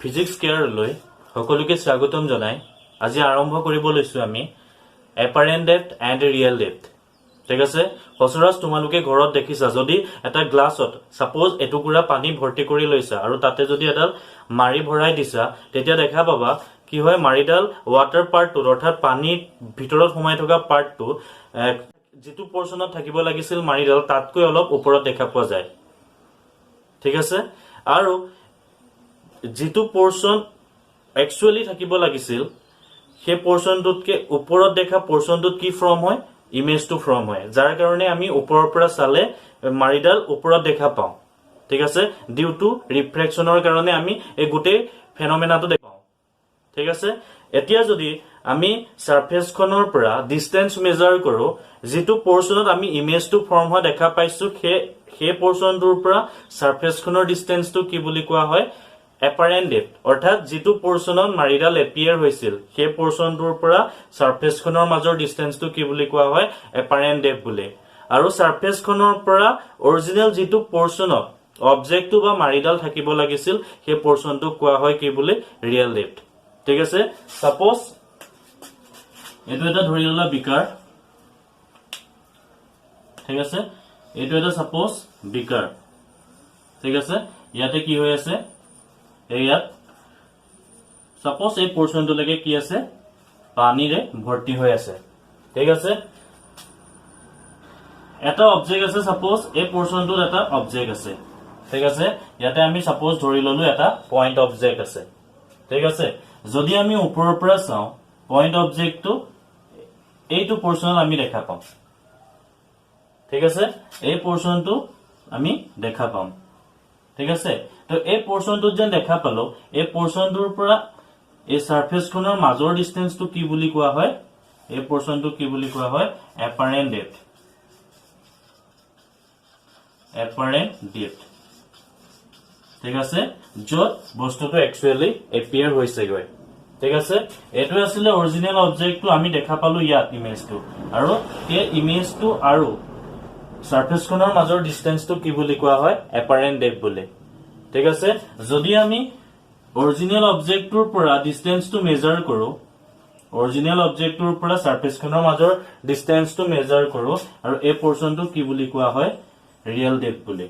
physics কেয়াৰলৈ সকলোকে স্বাগতম জনাই আজি আৰম্ভ কৰিব লৈছো আমি এপাৰেন্ট ডেপ্থ এণ্ড ৰিয়েল ডেপ্থ ঠিক আছে সচৰাচৰ তোমালোকে ঘৰত দেখিছা যদি এটা গ্লাছত সাপোজ এটুকুৰা পানী ভৰ্তি কৰি লৈছা আৰু তাতে যদি এডাল মাৰি ভৰাই দিছা তেতিয়া দেখা পাবা কি হয় মাৰিডাল ওয়াটাৰ পাৰ্টটো অৰ্থাৎ পানীৰ ভিতৰত সোমাই থকা পাৰ্টটো যেটো পৰ্চনত থাকিব লাগিছিল মাৰিডাল তাতকৈ অলপ ওপৰত দেখা পোৱা যায় ঠিক আছে আৰু যেটো পৰ্চন একচুয়ালি থাকিব লাগিছিল সেই পৰ্চনটোতকে ওপৰত দেখা পৰ্চনটোত কি ফৰ্ম হয় ইমেজ টু ফৰ্ম হয় যাৰ কাৰণে আমি ওপৰৰ পৰা চালে মাৰিডাল ওপৰত দেখা পাওঁ ঠিক আছে ডিউ টু ৰিফ্লেকচনৰ কাৰণে আমি এই গুটেই ফেনোমেনাটো দেখাও ঠিক আছে এতিয়া যদি আমি সাৰফেসখনৰ পৰা ডিসটেন্স মেজাৰ কৰো যেটো পৰ্চনত আমি ইমেজ টু ফৰ্ম হয় দেখা পাইছো সেই পৰ্চনটোৰ পৰা সাৰফেসখনৰ ডিসটেন্সটো কি বুলি কোৱা হয় এপাৰেন্ট ডেপ্থ অৰ্থাৎ যেটো পৰ্চনত মাৰিডাল এপিয়াৰ হৈছিল সেই পৰ্চনটোৰ পৰা সাৰফেসখনৰ মাজৰ ডিসটেন্সটো কি বুলি কোৱা হয় এপাৰেন্ট ডেপ্থ বুলি আৰু সাৰফেসখনৰ পৰা অৰিজিনাল যেটো পৰ্চনত অবজেক্টটো বা মাৰিডাল থাকিব লাগিছিল সেই পৰ্চনটো কোৱা হয় কি বুলি ৰিয়েল ডেপ্থ ঠিক আছে সাপোজ এটো এটা ধৰি ললা বিকাৰ ঠিক আছে এটো এটা সাপোজ বিকাৰ ঠিক আছে ইয়াতে কি হৈ আছে ইয়াত সাপোজ এই পৰ্চনটো লাগে কি আছে পানীৰে ভৰ্তি হৈ আছে ঠিক আছে এটা অবজেক্ট আছে সাপোজ এই পৰ্চনটোত এটা অবজেক্ট আছে ঠিক আছে ইয়াতে আমি সাপোজ ধৰি ললো এটা পইণ্ট অবজেক্ট আছে ঠিক আছে যদি আমি ওপৰৰ পৰা চাও পইণ্ট অবজেক্টটো এইটো পৰ্চনত আমি দেখা পাম ঠিক আছে এই পৰ্চনটো আমি দেখা পাম ঠিক আছে তো এই পৰ্চনটো যেন দেখা পালো এই পৰ্চনটোৰ পৰা এই সাৰফেসখনৰ মাজৰ ডিসটেন্সটো কি বুলি কোৱা হয় এই পৰ্চনটো কি বুলি কোৱা হয় এপাৰেন্ট ডেপ্থ ঠিক আছে যত বস্তুটো একচুয়ালি এপিয়াৰ হৈছে গৈ ঠিক আছে এটো আছিল অৰিজিনাল অবজেক্টটো আমি দেখা পালো ইয়াত ইমেজটো আৰু এই ইমেজটো আৰু সাৰফেসখনৰ মাজৰ ডিসটেন্সটো কি বুলি কোৱা হয় এপাৰেন্ট ডেপ্থ বুলি ঠিক আছে যদি আমি অৰিজিনাল অবজেক্টটোৰ পৰা ডিসটেন্সটো মেজাৰ কৰো অৰিজিনাল অবজেক্টটোৰ পৰা সাৰফেসখনৰ মাজৰ ডিসটেন্সটো মেজাৰ কৰো আৰু এই পৰ্চনটো কি বুলি কোৱা হয় ৰিয়েল ডেপ্থ বুলি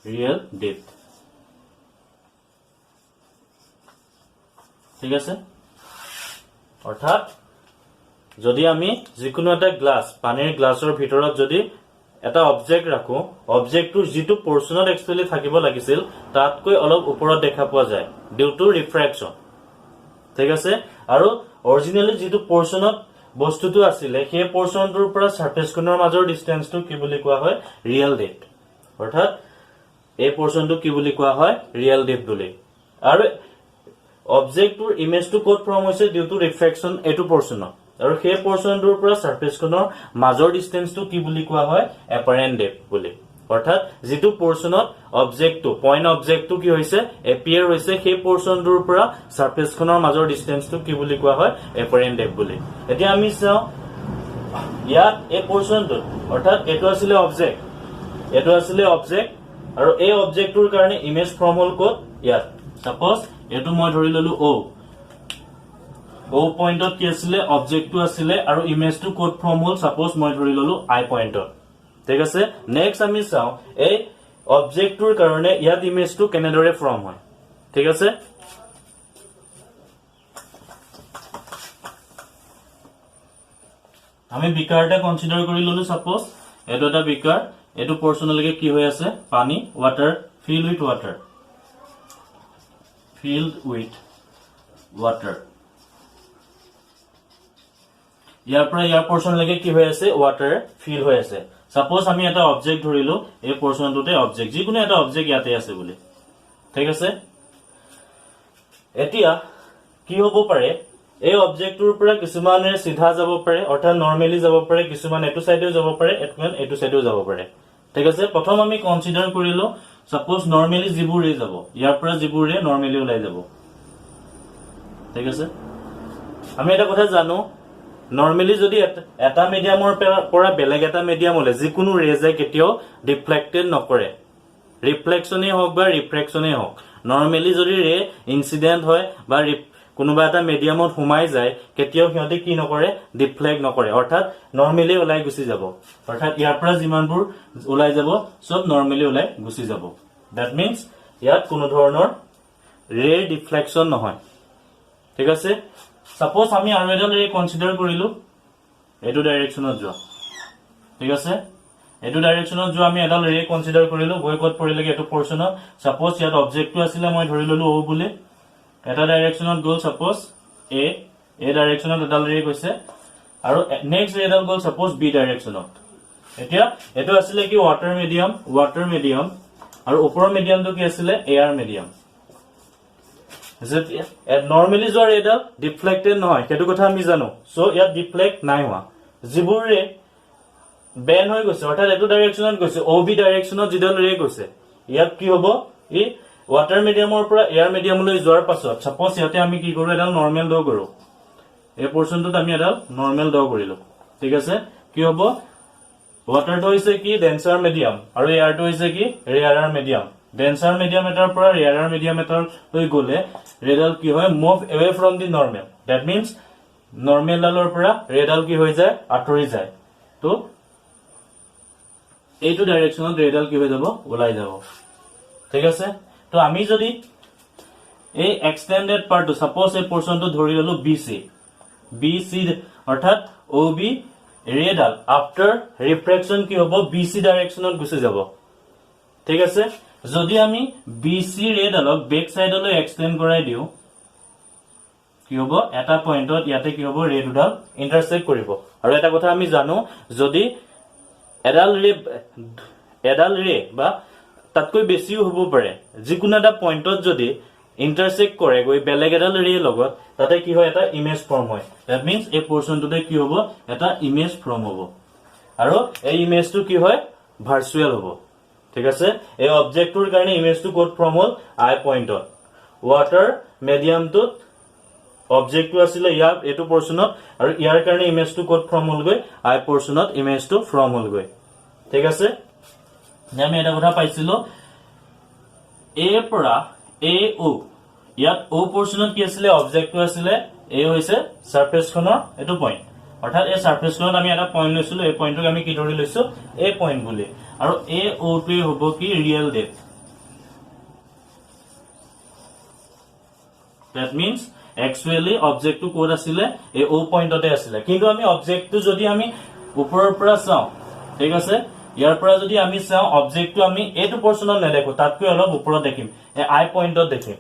ৰিয়েল ডেপ্থ ঠিক আছে অৰ্থাৎ যদি আমি যিকোনো এটা গ্লাস পানীৰ গ্লাসৰ ভিতৰত যদি এটা অবজেক্ট ৰাখো অবজেক্টটোৰ যেটো পৰ্চনত একচুয়ালি থাকিব লাগিছিল তাতকৈ অলপ ওপৰত দেখা পোৱা যায় ডিউ টু ৰিফ্ৰেকচন ঠিক আছে আৰু অৰিজিনালি যেটো পৰ্চনত বস্তুটো আছিল সেই পৰ্চনটোৰ পৰা সাৰফেসখনৰ মাজৰ ডিসটেন্সটো কি বুলি কোৱা হয় ৰিয়েল ডেপ্থ অৰ্থাৎ এই পৰ্চনটো কি বুলি কোৱা হয় ৰিয়েল ডেপ্থ বুলি আৰু অবজেক্টটোৰ ইমেজটো কোড ফৰ্ম হৈছে ডিউ টু ৰিফ্ৰেকচন এটো পৰ্চনত আৰু সেই পৰ্চনটোৰ পৰা সাৰফেসখনৰ মাজৰ ডিসটেন্সটো কি বুলি কোৱা হয় এপাৰেন্ট ডেপ্থ বুলি অৰ্থাৎ যেটো পৰ্চনত অবজেক্টটো পইণ্ট অবজেক্টটো কি হৈছে এপিয়াৰ হৈছে সেই পৰ্চনটোৰ পৰা সাৰফেসখনৰ মাজৰ ডিসটেন্সটো কি বুলি কোৱা হয় এপাৰেন্ট ডেপ্থ বুলি এতিয়া আমি চাও ইয়াত এই পৰ্চনটো অৰ্থাৎ এটো আছিল অবজেক্ট আৰু এই অবজেক্টটোৰ কাৰণে ইমেজ ফৰ্ম হল কোড ইয়াত সাপোজ এটো মই ধৰি ললো ও পইণ্টত কি আছিল অবজেক্টটো আছিল আৰু ইমেজটো কোড ফৰ্ম হল সাপোজ মই ধৰি ললো আই পইণ্টত ঠিক আছে নেক্সট আমি চাও এই অবজেক্টটোৰ কাৰণে ইয়াত ইমেজটো কেনেদৰে ফৰ্ম হয় ঠিক আছে আমি বিকাৰটা কনসিডাৰ কৰি ললো সাপোজ এটো এটা বিকাৰ এটো পৰ্চনলৈকে কি হৈ আছে পানী ওয়াটাৰ ফিল্ড উইথ ওয়াটাৰ ইয়াৰ পৰা ইয়াৰ পৰ্চনলৈকে কি হৈ আছে ওয়াটাৰ ফিল হৈ আছে সাপোজ আমি এটা অবজেক্ট ধৰিলো এই পৰ্চনটোতে অবজেক্ট যিকোনো এটা অবজেক্ট ইয়াতে আছে বুলি ঠিক আছে এতিয়া কি হ'ব পাৰে এই অবজেক্টটোৰ পৰা কিছুমানে সিধা যাব পাৰে অৰ্থাৎ নৰমালি যাব পাৰে কিছুমান এটো সাইডেও যাব পাৰে এটো সাইডেও যাব পাৰে ঠিক আছে প্ৰথম আমি কনসিডাৰ কৰিলো সাপোজ নৰমালি জিবুৰে যাব ইয়াৰ পৰা জিবুৰে নৰমালি ওলাই যাব ঠিক আছে আমি এটা কথা জানো নৰমালি যদি এটা মিডিয়ামৰ পৰা বেলেগ এটা মিডিয়ামলে যিকোনো ৰেজে কেতিয়াও ডিফ্লেক্টেড নকৰে ৰিফ্লেকশনে হোক বা ৰিফ্ৰেকশনে হোক নর্মালি যদি রে ইনসিডেন্ট হয় বা কোনোবা এটা মিডিয়ামত সোমাই যায় কেতিয়াও সিহঁতে কি নকৰে ডিফ্লেক্ট নকৰে অৰ্থাৎ নৰ্মেলি ওলাই গুচি যাব অৰ্থাৎ ইয়াৰ পৰা যিমানবোৰ ওলাই যাব সব নৰ্মেলি ওলাই গুচি যাব দ্যাট মিন্স ইয়াত কোনো ধৰণৰ ৰে ডিফ্লেকশন নহয় ঠিক আছে সাপোজ আমি আৰু এডাল ৰে কনসিডাৰ কৰিলো এটো ডাইৰেকশনত যোৱা ঠিক আছে এটো ডাইৰেকশনত যোৱা আমি এডাল ৰে কনসিডাৰ কৰিলো গৈ কত পৰিলেগে এটো পোৰশনত সাপোজ ইয়াত অবজেক্টটো আছিল মই ধৰি ললো ও বুলি এটা ডাইৰেকশনত গল সাপোজ এ ডাইৰেকশনত এডাল ৰে গৈছে আৰু নেক্সট ৰেডাল গল সাপোজ বি ডাইৰেকশনত এতিয়া এটো আছিল কি ওয়াটাৰ মিডিয়াম আৰু ওপৰৰ মিডিয়ামটো কি আছিল এয়াৰ মিডিয়াম নৰ্মেলি যোৱা ৰেডাল ডিফ্লেক্টেড নহয় সেইটো কথা আমি জানো সো ইয়াত ডিফ্লেক্ট নাই হোৱা যিবোৰ ৰে বেন হৈ গৈছে অৰ্থাৎ এটো ডাইৰেকশনত গৈছে ওবি ডাইৰেকশনত যিডাল ৰে গৈছে ইয়াত কি হ'ব ই ওয়াটাৰ মিডিয়ামৰ পৰা এয়াৰ মিডিয়ামলৈ যোৱাৰ পাছত সাপোজ ইয়াতে আমি কি কৰো এডাল নৰ্মেল ড্ৰ কৰো এই পোৰশনটোত আমি এডাল নৰ্মেল ড্ৰ কৰিলো ঠিক আছে কি হ'ব ওয়াটাৰটো হৈছে কি ডেন্সাৰ মিডিয়াম আৰু এয়াৰটো হৈছে কি ৰেয়াৰাৰ মিডিয়াম ডেন্সাৰ মিডিয়াম এটাৰ পৰা ৰেয়াৰাৰ মিডিয়াম এটাৰ লৈ গলে ৰেডাল কি হয় move away from the normal that means normal ডালৰ পৰা ৰেডাল কি হৈ যায় আঁতৰি যায় তো এইটো ডাইৰেকশনত ৰেডাল কি হৈ যাব ওলাই যাব ঠিক আছে তো আমি যদি এই এক্সটেন্ডেড পাৰ্টটো সাপোজ এই পোৰশনটো ধৰি ললো বিসি অৰ্থাৎ ওবি ৰেডাল আফটাৰ ৰিফ্ৰেকশন কি হ'ব বিসি ডাইৰেকশনত গুচি যাব ঠিক আছে যদি আমি বিসি ৰেডালক বেক সাইডলৈ এক্সটেন্ড কৰাই দিও কি হ'ব এটা পইণ্টত ইয়াতে কি হ'ব ৰে দুডাল ইন্টাৰসেক্ট কৰিব আৰু এটা কথা আমি জানো যদি এডাল ৰে বা তাতকৈ বেছিও হ'ব পাৰে যিকোনো এটা পইণ্টত যদি ইন্টাৰসেক্ট কৰে গৈ বেলেগ এডাল ৰে লগত তাতে কি হয় এটা ইমেজ ফৰ্ম হয় দ্যাট মিন্স এই পোৰশনটোতে কি হ'ব এটা ইমেজ ফৰ্ম হ'ব আৰু এই ইমেজটো কি হয় ভাৰ্চুৱেল হ'ব ঠিক আছে এই অবজেক্টটোৰ কাৰণে ইমেজটো কোড ফৰ্ম হ'ল আই পইণ্টত ওয়াটাৰ মিডিয়ামটোত অবজেক্টটো আছিল ইয়াৰ এটো পোৰশনত আৰু ইয়াৰ কাৰণে ইমেজটো কোড ফৰ্ম হ'লগৈ আই পোৰশনত ইমেজটো ফৰ্ম হ'লগৈ ঠিক আছে আমি এটা কথা পাইছিলো এ পৰা এ ও ইয়াত ও পোৰশনত কি আছিল অবজেক্টটো আছিল এ হৈছে সাৰফেসখনৰ এটো পইণ্ট অৰ্থাৎ এই সাৰফেসখনত আমি এটা পইণ্ট লৈছিলো এই পইণ্টক আমি কি ধৰি লৈছো এ পইণ্ট বুলি আৰু এ ও টোৱে হ'ব কি real depth that means actually অবজেক্টটো কোড আছিল এই ও পইণ্টতে আছিল কিন্তু আমি অবজেক্টটো যদি আমি ওপৰৰ পৰা চাওঁ ঠিক আছে ইয়াৰ পৰা যদি আমি চাওঁ অবজেক্টটো আমি এটো পোৰশনত নেদেখো তাতকৈ অলপ ওপৰত দেখিম এই আই পইণ্টত দেখিম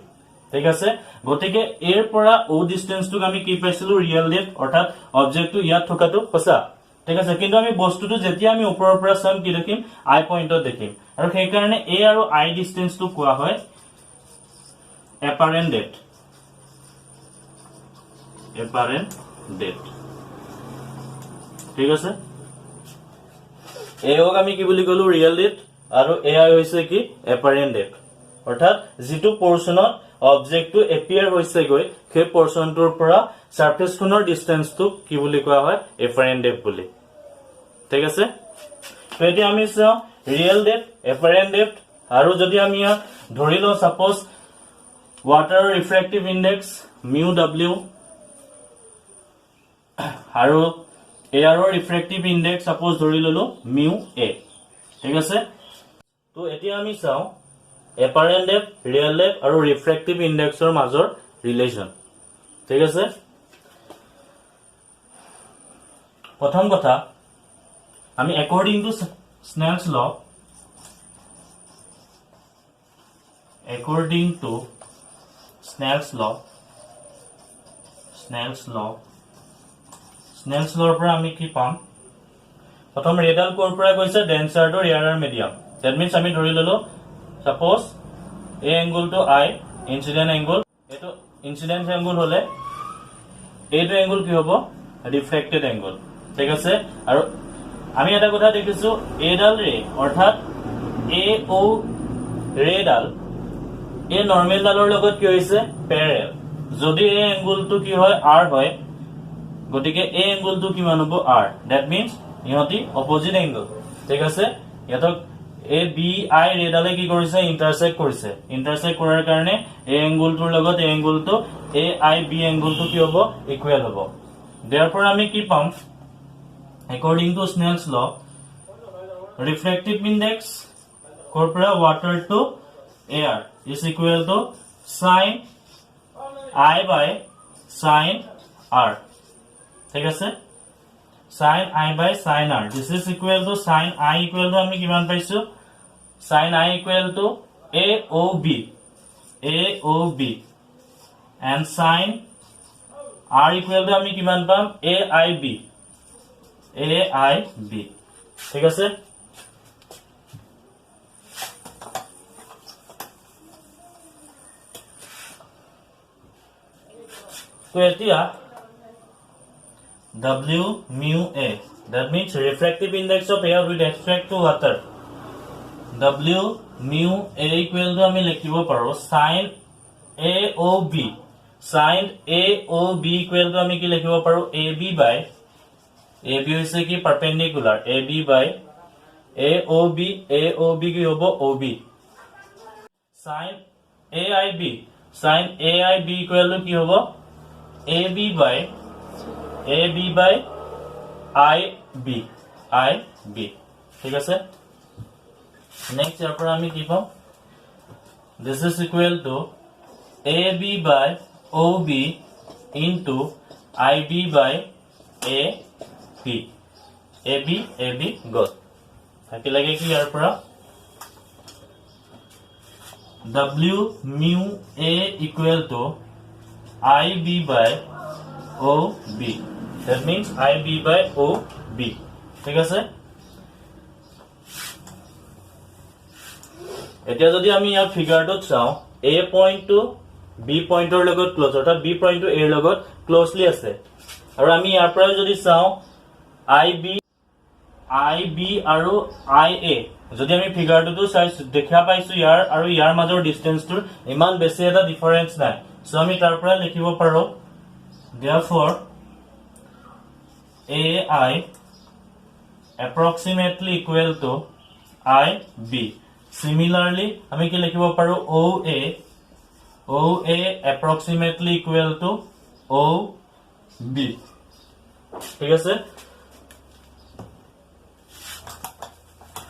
ঠিক আছে গতিকে এৰ পৰা ও ডিসটেন্সটোক আমি কি পাইছিলো ৰিয়েল ডেপথ অৰ্থাৎ অবজেক্টটো ইয়াত থকাটো সঁচা ঠিক আছে কিন্তু আমি বস্তুটো যেতিয়া আমি ওপৰৰ পৰা চাম কি দেখিম আই পইণ্টত দেখিম আৰু সেই কাৰণে এ আৰু আই ডিসটেন্সটো কোৱা হয় এপাৰেন্ট ডেপথ ঠিক আছে এওক আমি কি বুলি কলো ৰিয়েল ডেপথ আৰু এ আই হৈছে কি এপাৰেন্ট ডেপথ অৰ্থাৎ যিটো পোৰশনত অবজেক্টটো এপিয়াৰ হৈছে গৈ সেই পোৰশনটোৰ পৰা সাৰফেসখনৰ ডিসটেন্সটো কি বুলি কোৱা হয় এপাৰেন্ট ডেপথ বুলি ঠিক আছে তো এতিয়া আমি চাও ৰিয়েল ডেপথ এপাৰেন্ট ডেপথ আৰু যদি আমি ধৰি লও suppose water refractive index mu W আৰু এয়াৰৰ ৰিফ্ৰেক্টিভ ইনডেক্স সাপোজ ধৰি ললো মিউ এ ঠিক আছে তো এতিয়া আমি চাও এপাৰেন্ট ডেপথ ৰিয়েল ডেপথ আৰু ৰিফ্ৰেক্টিভ ইনডেক্সৰ মাজৰ ৰিলেশন ঠিক আছে প্ৰথম কথা আমি according to Snell's law Snell's law পৰা আমি কি পাম প্ৰথম ৰেডাল কোৰ পৰা কৈছে denser to rarer medium that means আমি ধৰি ললো suppose a angle to I incident angle এটো ইনসিডেন্ট এংগল হলে এইটো এংগল কি হ'ব ৰিফ্লেক্টেড এংগল ঠিক আছে আৰু আমি এটা কথা দেখিছো এডাল ৰে অৰ্থাৎ এ ও ৰেডাল এ নৰ্মেল ডালৰ লগত কি হৈছে প্যাৰেল যদি এই এংগলটো কি হয় r হয় গতিকে এই এংগলটো কিমান হ'ব r দ্যাট মিন্স ইহতি অপোজিট এংগল ঠিক আছে ইয়াত এই বি আই ৰেডালে কি কৰিছে ইন্টাৰসেক্ট কৰিছে ইন্টাৰসেক্ট কৰাৰ কাৰণে এই এংগলটোৰ লগত এই এংগলটো এ আই বি এংগলটো কি হ'ব ইকুৱেল হ'ব therefore আমি কি পাম according to Snell's law refractive index corpora water to air is equal to sin I by sin r ঠিক আছে sin I by sin r this is equal to sin I equal to আমি কিমান পাইছো sin I equal to AOB and sin r equal to আমি কিমান পাম AIB ঠিক আছে তো এতিয়া W mu A that means refractive index of air with respect to water W mu A equal to আমি লিখিব পাৰো sin AOB sin AOB equal to আমি কি লিখিব পাৰো AB by AB হৈছে কি perpendicular AB by AOB কি হ'ব OB sin AIB equal to কি হ'ব AB by IB ঠিক আছে next ইয়াৰ পৰা আমি কি পাম this is equal to AB by OB into IB by AB got থাকি লাগে কি ইয়াৰ পৰা W mu A equal to IB by OB that means IB by OB ঠিক আছে এতিয়া যদি আমি ইয়াৰ ফিগাৰটো চাও A point to B পইণ্টৰ লগত ক্লোজ অৰ্থাৎ B point to A ৰ লগত ক্লোজলি আছে আৰু আমি ইয়াৰ পৰা যদি চাও IB আৰু IA যদি আমি ফিগাৰটো চাই দেখা পাইছো ইয়াৰ আৰু ইয়াৰ মাজৰ ডিসটেন্সটো ইমান বেছি এটা ডিফাৰেন্স নাই সো আমি তাৰ পৰা লিখিব পাৰো therefore AI approximately equal to IB similarly আমি কি লিখিব পাৰো OA approximately equal to OB ঠিক আছে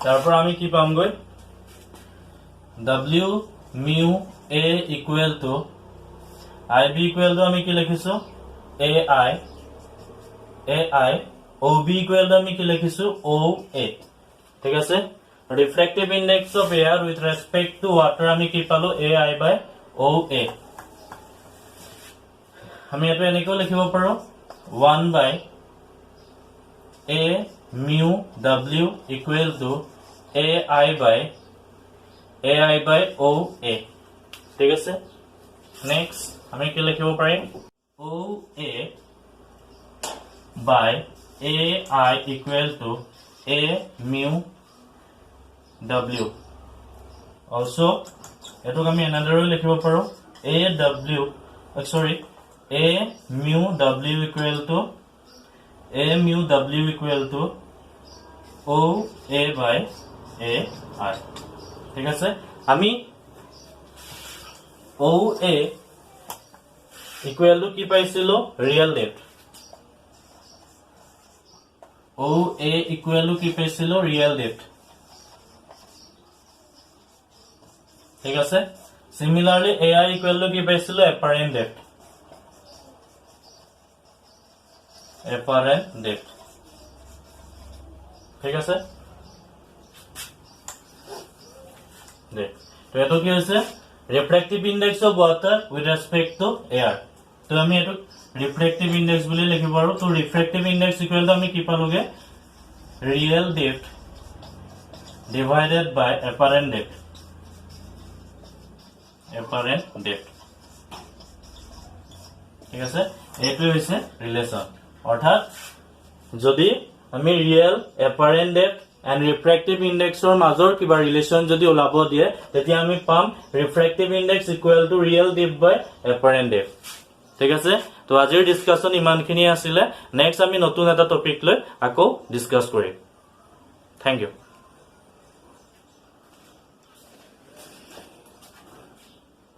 তারপর আমি কি পামগৈ W mu A equal to IB equal to আমি কি লিখিছো AI OB equal to আমি কি লিখিছো OA ঠিক আছে refractive index of air with respect to water আমি কি পালো AI by OA আমি এটা এনেকৈ লিখিব পাৰো 1 by A mu W equal to AI by OA ঠিক আছে next আমি কি লিখিব পাৰিম OA by AI equal to A mu W also এটোক আমি another লিখিব পাৰো A mu W equal to OA by AI ঠিক আছে আমি OA equal to কি পাইছিলো real depth OA equal to কি পাইছিলো real depth ঠিক আছে similarly AI equal to কি পাইছিলো apparent depth ঠিক আছে তো এটো কি হৈছে refractive index of water with respect to air তো আমি এটো refractive index বুলি লিখিব পাৰো তো refractive index equal to আমি কি পালোগে real depth divided by apparent depth ঠিক আছে এটো হৈছে রিলেশন অর্থাৎ যদি আমি real apparent depth and refractive index or মাজৰ কিবা ৰিলেশন যদি ওলাব দিয়ে তেতিয়া আমি পাম refractive index equal to real depth by apparent depth ঠিক আছে তো আজিৰ ডিসকাশন ইমানখিনি আছিল নেক্সট আমি নতুন এটা টপিক লৈ আকৌ ডিসকাস কৰিম থ্যাংক ইউ